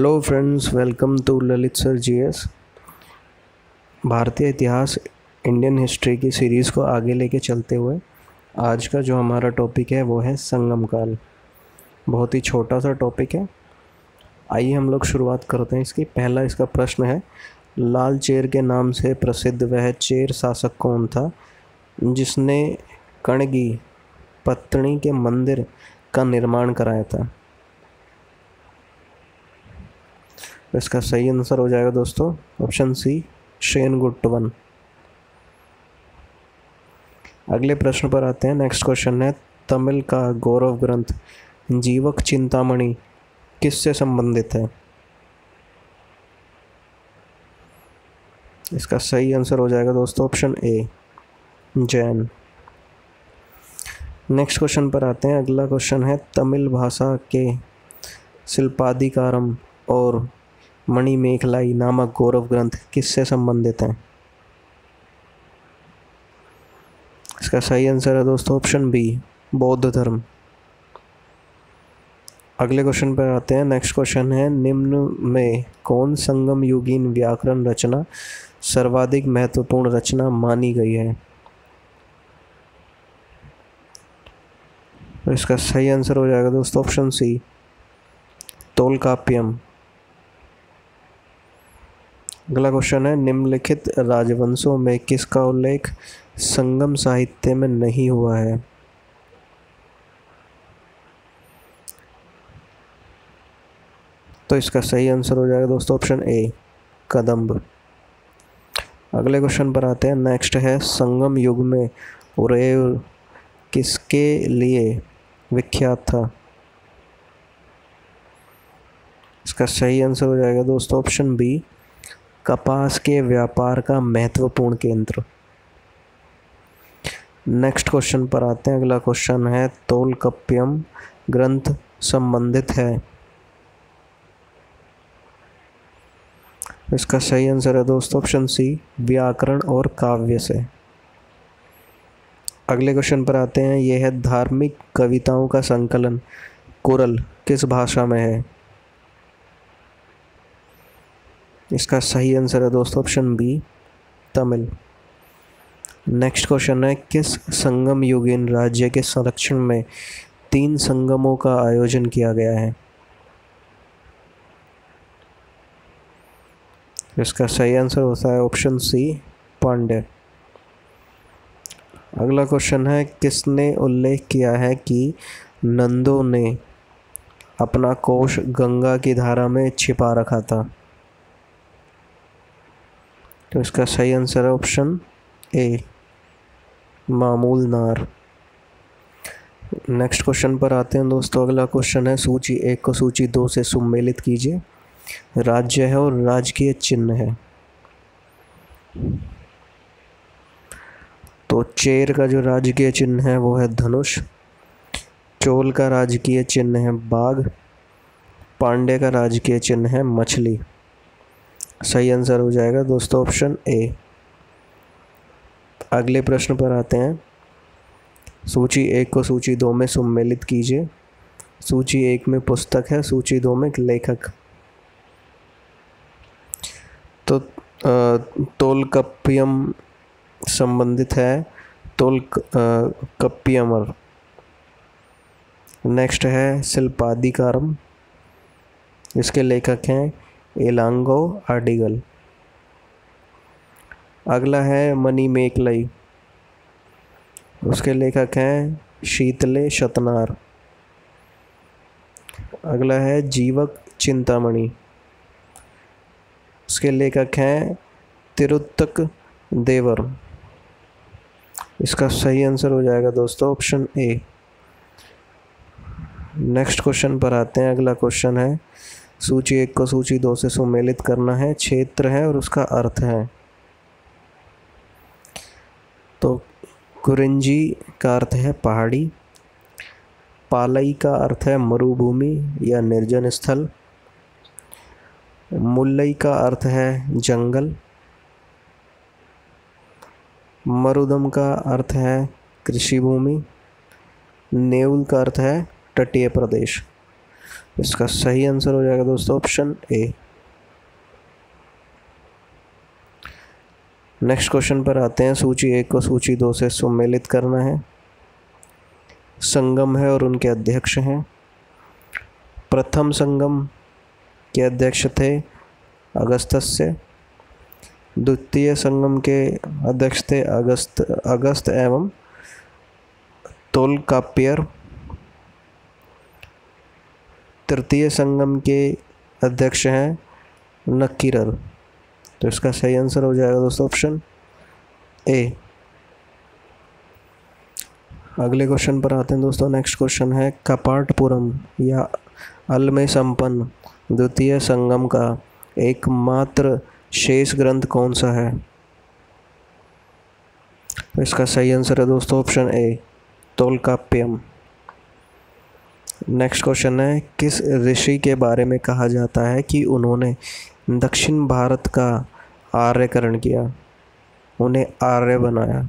Hello friends, welcome to Lalit sir GS. भारतीय इतिहास Indian history की सीरीज़ को आगे लेके चलते हुए आज का जो हमारा टॉपिक है वो है संगम काल। बहुत ही छोटा सा टॉपिक है। आइए हम लोग शुरुआत करते हैं इसकी। पहला इसका प्रश्न है, लाल चेर के नाम से प्रसिद्ध वह चेर शासक कौन था जिसने कणगी पत्तनी के मंदिर का निर्माण कराया था? इसका सही आंसर हो जाएगा दोस्तों ऑप्शन सी, शेनगुट्टवन। अगले प्रश्न पर आते हैं। नेक्स्ट क्वेश्चन है, तमिल का गौरव ग्रंथ जीवक चिंतामणि किससे संबंधित है? इसका सही आंसर हो जाएगा दोस्तों option A, Jain. Next question पर आते हैं। अगला क्वेश्चन है, तमिल भाषा के शिल्पाधिकारम और मणिमेखलाई नामक गौरव ग्रंथ किससे संबंधित हैं? इसका सही आंसर है दोस्तों ऑप्शन बी, बौद्ध धर्म। अगले क्वेश्चन पर आते हैं। नेक्स्ट क्वेश्चन है, निम्न में कौन संगम युगीन व्याकरण रचना सर्वाधिक महत्वपूर्ण रचना मानी गई है? तो इसका सही आंसर हो जाएगा दोस्तों ऑप्शन सी, तोलकाप्पियम। अगला क्वेश्चन है, निम्नलिखित राजवंशों में किसका उल्लेख संगम साहित्य में नहीं हुआ है? तो इसका सही आंसर हो जाएगा दोस्तों ऑप्शन ए, कदंब। अगले क्वेश्चन पर आते हैं। नेक्स्ट है, संगम युग में उरेव किसके लिए विख्यात था? इसका सही आंसर हो जाएगा दोस्तों ऑप्शन बी, कपास के व्यापार का महत्वपूर्ण केंद्र। नेक्स्ट क्वेश्चन पर आते हैं। अगला क्वेश्चन है, तोलकप्पियम ग्रंथ संबंधित है? इसका सही आंसर है दोस्तों ऑप्शन सी, व्याकरण और काव्य से। अगले क्वेश्चन पर आते हैं। यह है, धार्मिक कविताओं का संकलन कुरल किस भाषा में है? इसका सही आंसर है दोस्तों option B, Tamil. Next question है, किस संगम युगीन राज्य के संरक्षण में 3 संगमों का आयोजन किया गया है? इसका सही आंसर होता है ऑप्शन सी, पांड्य। अगला क्वेश्चन है, किसने उल्लेख किया है कि नंदों ने अपना कोष गंगा की धारा में छिपा रखा था? तो इसका सही आंसर है ऑप्शन ए, मामूल नार। नेक्स्ट क्वेश्चन पर आते हैं दोस्तों। अगला क्वेश्चन है, सूची 1 को सूची 2 से सम्मिलित कीजिए। राज्य है और राजकीय चिन्ह है। तो चेर का जो राजकीय चिन्ह है वो है धनुष, चोल का राजकीय चिन्ह है बाघ, पांड्य का राजकीय चिन्ह है मछली। सही आंसर हो जाएगा दोस्तों ऑप्शन ए। अगले प्रश्न पर आते हैं। सूची 1 को सूची 2 में सम्मिलित कीजिए। सूची 1 में पुस्तक है, सूची 2 में लेखक। तो तोलकप्पियम संबंधित है तोलकप्पियमर। नेक्स्ट है शिल्पाधिकारम, इसके लेखक हैं एलांगो आडिगल। अगला है मणिमेखलाई, उसके लेखक हैं शीतले शतनार। अगला है जीवक चिंतामणि, उसके लेखक हैं तिरुत्तक देवर। इसका सही आंसर हो जाएगा दोस्तों ऑप्शन ए। नेक्स्ट क्वेश्चन पर आते हैं। अगला क्वेश्चन है, सूची 1 को सूची 2 से सम्मिलित करना है। क्षेत्र है और उसका अर्थ है। तो कुरिंजी का अर्थ है पहाड़ी, पालई का अर्थ है मरुभूमि या निर्जन स्थल, मुल्लई का अर्थ है जंगल, मरुदम का अर्थ है कृषि भूमि, नेउल का अर्थ है तटीय प्रदेश। इसका सही आंसर हो जाएगा दोस्तों ऑप्शन ए। नेक्स्ट क्वेश्चन पर आते हैं। सूची 1 को सूची 2 से सुमेलित करना है। संगम है और उनके अध्यक्ष हैं। प्रथम संगम के अध्यक्ष थे अगस्त्य। द्वितीय संगम के अध्यक्ष थे अगस्त एवं तोलकाप्पियर। तृतीय संगम के अध्यक्ष हैं नक्कीरर। तो इसका सही आंसर हो जाएगा दोस्तों ऑप्शन ए। अगले क्वेश्चन पर आते हैं दोस्तों। नेक्स्ट क्वेश्चन है कपाटपुरम या अल में संपन्न द्वितीय संगम का एकमात्र शेष ग्रंथ कौन सा है? तो इसका सही आंसर है दोस्तों option A Tolkappiyam. Next question है किस ऋषि के बारे में कहा जाता है कि उन्होंने दक्षिण भारत का आर्यकरण किया, उन्हें आर्य बनाया?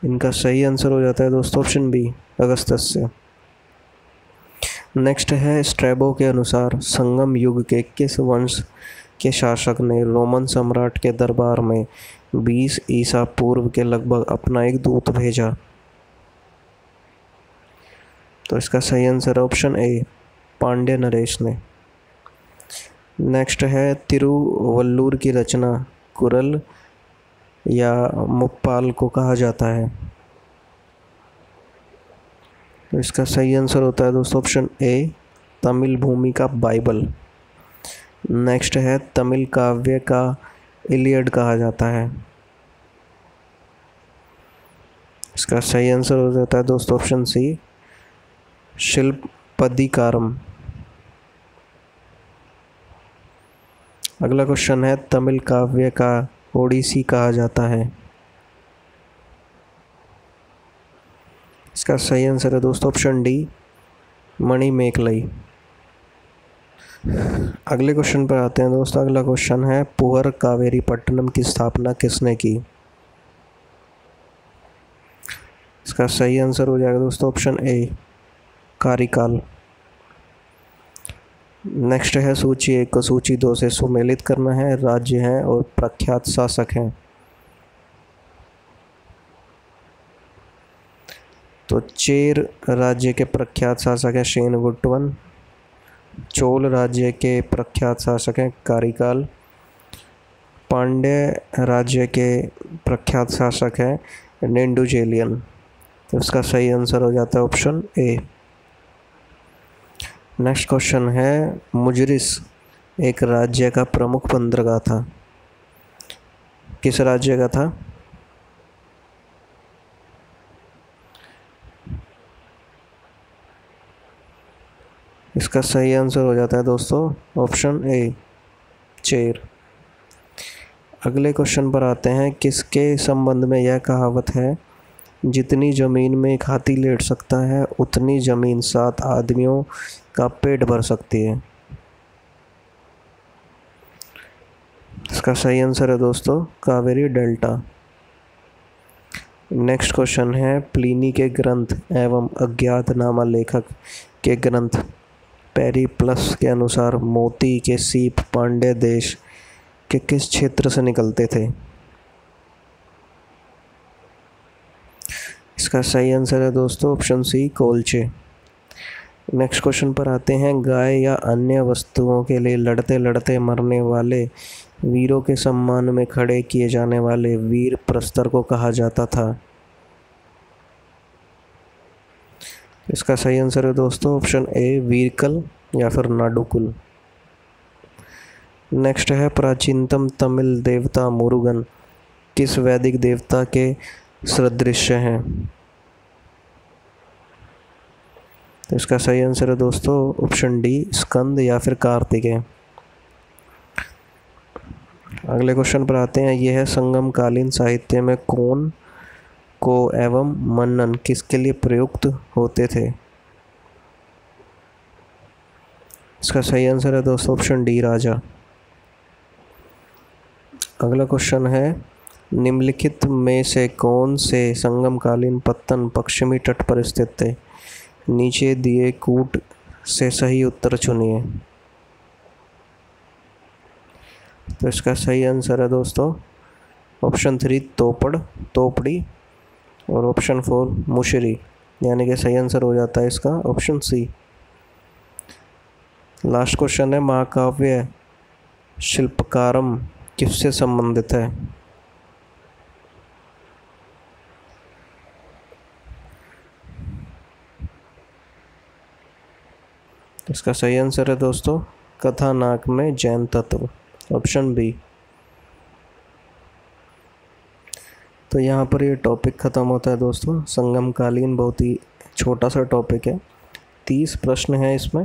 इनका सही आंसर हो जाता है दोस्तों ऑप्शन बी अगस्त्य। नेक्स्ट है स्ट्रैबो के अनुसार संगम युग के किस वंश के शासक ने रोमन सम्राट के दरबार में 20 ईसा पूर्व के लगभग अपना एक दूत भेजा? तो इसका सही आंसर है ऑप्शन ए पांड्य नरेश ने। नेक्स्ट है तिरुवल्लुर की रचना कुरल या मुप्पाल को कहा जाता है? तो इसका सही आंसर होता है दोस्तों ऑप्शन ए तमिल भूमि का बाइबल। नेक्स्ट है तमिल काव्य का इलियड कहा जाता है? इसका सही आंसर हो जाता है दोस्तों ऑप्शन सी शिल्पदिकारम। अगला क्वेश्चन है तमिल काव्य का ओडिसी कहा जाता है? इसका सही आंसर है दोस्तों ऑप्शन डी मणिमेखलाई। अगले क्वेश्चन पर आते हैं दोस्तों। अगला क्वेश्चन है पुहर कावेरी पट्टनम की स्थापना किसने की? इसका सही आंसर हो जाएगा दोस्तों ऑप्शन ए कारिकाल। नेक्स्ट है सूची 1 को सूची 2 से सुमेलित करना है। राज्य हैं और प्रख्यात शासक हैं। तो चेर राज्य के प्रख्यात शासक हैं शेनगुट्टवन। चोल राज्य के प्रख्यात शासक हैं कारिकाल। पांड्य राज्य के प्रख्यात शासक हैं नेंडुजेलियन। तो इसका सही आंसर हो जाता है ऑप्शन ए। नेक्स्ट क्वेश्चन है मुजरिस एक राज्य का प्रमुख बंदरगाह था, किस राज्य का था? इसका सही आंसर हो जाता है दोस्तों ऑप्शन ए चेर। अगले क्वेश्चन पर आते हैं। किसके संबंध में यह कहावत है जितनी ज़मीन में एक हाथी लेट सकता है उतनी ज़मीन 7 आदमियों का पेट भर सकती है? इसका सही आंसर है दोस्तों कावेरी डेल्टा। नेक्स्ट क्वेश्चन है प्लिनी के ग्रंथ एवं अज्ञातनामा लेखक के ग्रंथ पेरिप्लस के अनुसार मोती के सीप पांड्य देश के किस क्षेत्र से निकलते थे? इसका सही आंसर है दोस्तों ऑप्शन सी कोलचे। नेक्स्ट क्वेश्चन पर आते हैं। गाय या अन्य वस्तुओं के लिए लड़ते लड़ते मरने वाले वीरों के सम्मान में खड़े किए जाने वाले वीर प्रस्तर को कहा जाता था? इसका सही आंसर है दोस्तों ऑप्शन ए वीरकल या फिर नाडुकुल। नेक्स्ट है प्राचीनतम तमिल देवता मुरुगन किस वैदिक देवता के सदृश हैं? तो इसका सही आंसर है दोस्तों ऑप्शन डी स्कंद या फिर कार्तिकेय। अगले क्वेश्चन पर आते हैं। यह संगम कालीन साहित्य में कौन को एवं मनन किसके लिए प्रयुक्त होते थे? इसका सही आंसर है दोस्तों ऑप्शन डी राजा। अगला क्वेश्चन है निम्नलिखित में से कौन से संगमकालीन पत्तन पश्चिमी तट पर स्थित थे? नीचे दिए कूट से सही उत्तर चुनिए। तो इसका सही आंसर है दोस्तों ऑप्शन 3 तोपड़, तोपड़ी, और ऑप्शन 4 मुशरी, यानी कि सही आंसर हो जाता है इसका ऑप्शन सी। लास्ट क्वेश्चन है, महाकाव्य शिल्पकारम किससे संबंधित है? इसका सही आंसर है दोस्तों कथानाक में जैन तत्व, ऑप्शन बी। तो यहाँ पर ये टॉपिक ख़त्म होता है दोस्तों। संगम कालीन बहुत ही छोटा सा टॉपिक है, 30 प्रश्न हैं इसमें।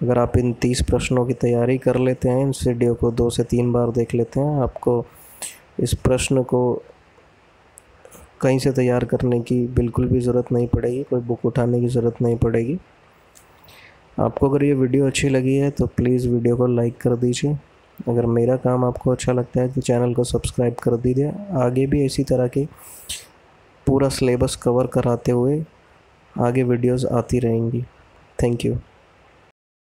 अगर आप इन 30 प्रश्नों की तैयारी कर लेते हैं, इस वीडियो को 2 से 3 बार देख लेते हैं, आपको इस प्रश्न को कहीं से तैयार करने की बिल्कुल भी ज़रूरत नहीं पड़ेगी, कोई बुक उठाने की ज़रूरत नहीं पड़ेगी। आपको अगर ये वीडियो अच्छी लगी है तो प्लीज़ वीडियो को लाइक कर दीजिए। अगर मेरा काम आपको अच्छा लगता है तो चैनल को सब्सक्राइब कर दीजिए। आगे भी इसी तरह के पूरा सिलेबस कवर कराते हुए आगे वीडियोस आती रहेंगी। Thank you.